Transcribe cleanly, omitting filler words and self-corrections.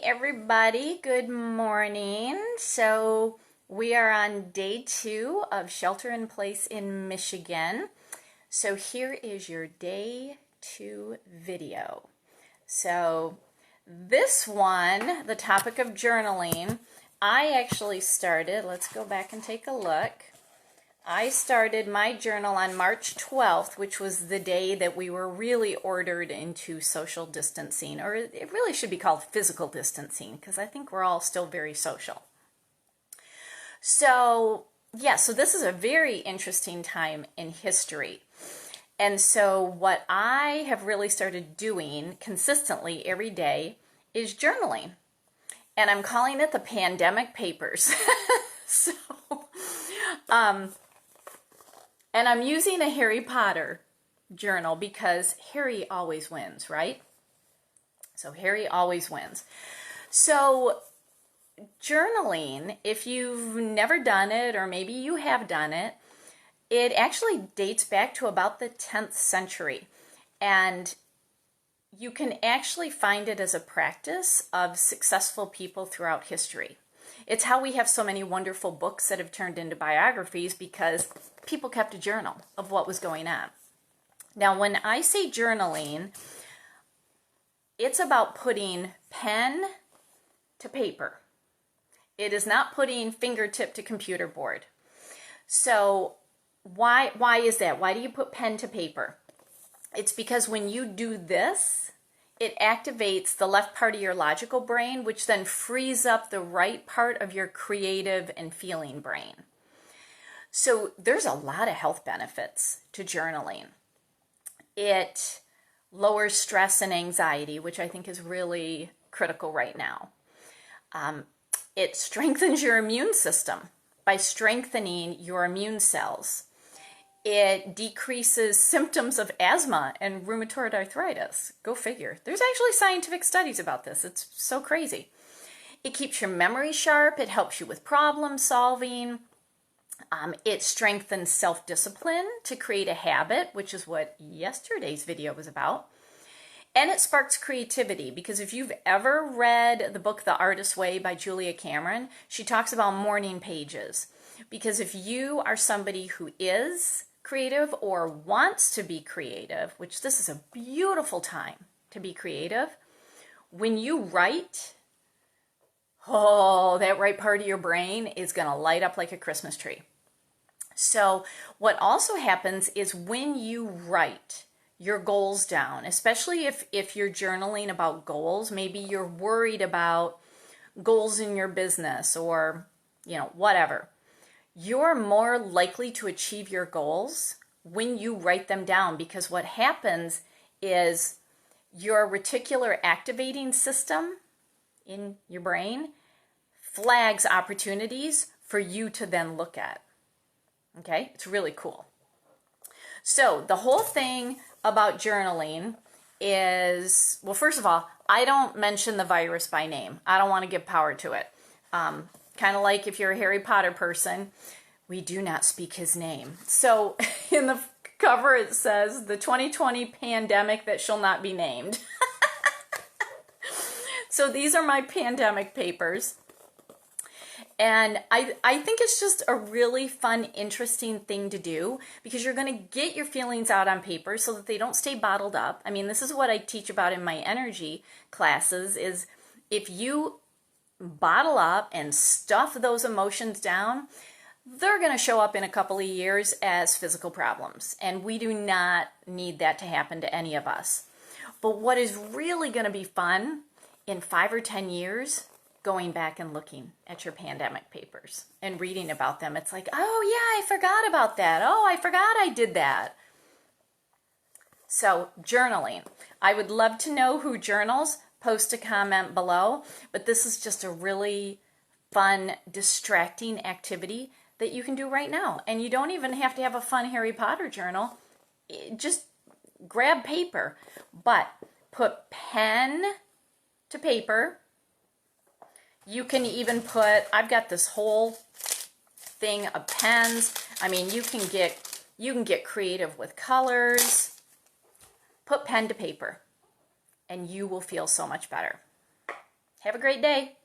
Everybody, good morning. So we are on day 2 of shelter in place in Michigan. So here is your day 2 video. So this one, the topic of journaling, I actually started, let's go back and take a look. I started my journal on March 12th, which was the day that we were really ordered into social distancing, or it really should be called physical distancing, because I think we're all still very social. So, yeah, so this is a very interesting time in history. And so what I have really started doing consistently every day is journaling. And I'm calling it the pandemic papers. So, and I'm using a Harry Potter journal because Harry always wins, right? So Harry always wins. So journaling, if you've never done it, or maybe you have done it, it actually dates back to about the 10th century. And you can actually find it as a practice of successful people throughout history. It's how we have so many wonderful books that have turned into biographies, because people kept a journal of what was going on. Now, when I say journaling, it's about putting pen to paper. It is not putting fingertip to computer board. So why is that? Why do you put pen to paper? It's because when you do this, it activates the left part of your logical brain, which then frees up the right part of your creative and feeling brain. So there's a lot of health benefits to journaling. It lowers stress and anxiety, which I think is really critical right now. It strengthens your immune system by strengthening your immune cells. It decreases symptoms of asthma and rheumatoid arthritis. Go figure. There's actually scientific studies about this. It's so crazy. It keeps your memory sharp. It helps you with problem solving. It strengthens self-discipline to create a habit, which is what yesterday's video was about. And it sparks creativity, because if you've ever read the book The Artist's Way by Julia Cameron, she talks about morning pages. Because if you are somebody who is creative or wants to be creative, which this is a beautiful time to be creative, when you write, oh, that right part of your brain is going to light up like a Christmas tree. So what also happens is when you write your goals down, especially if you're journaling about goals, maybe you're worried about goals in your business or, whatever. You're more likely to achieve your goals when you write them down, because what happens is your reticular activating system in your brain flags opportunities for you to then look at. Okay, it's really cool. So the whole thing about journaling is, well, first of all, I don't mention the virus by name. I don't want to give power to it. Kind of like if you're a Harry Potter person, we do not speak his name. So in the cover it says, the 2020 pandemic that shall not be named. So these are my pandemic papers. And I think it's just a really fun, interesting thing to do, because you're going to get your feelings out on paper so that they don't stay bottled up. I mean, this is what I teach about in my energy classes, is if you bottle up and stuff those emotions down, they're going to show up in a couple of years as physical problems. And we do not need that to happen to any of us. But what is really going to be fun in 5 or 10 years, going back and looking at your pandemic papers and reading about them. It's like, oh yeah, I forgot about that. Oh, I forgot I did that. So journaling. I would love to know who journals. Post a comment below. But this is just a really fun, distracting activity that you can do right now. And you don't even have to have a fun Harry Potter journal. Just grab paper. But put pen to paper. You can even put, I've got this whole thing of pens. I mean, you can get creative with colors. Put pen to paper and you will feel so much better. Have a great day.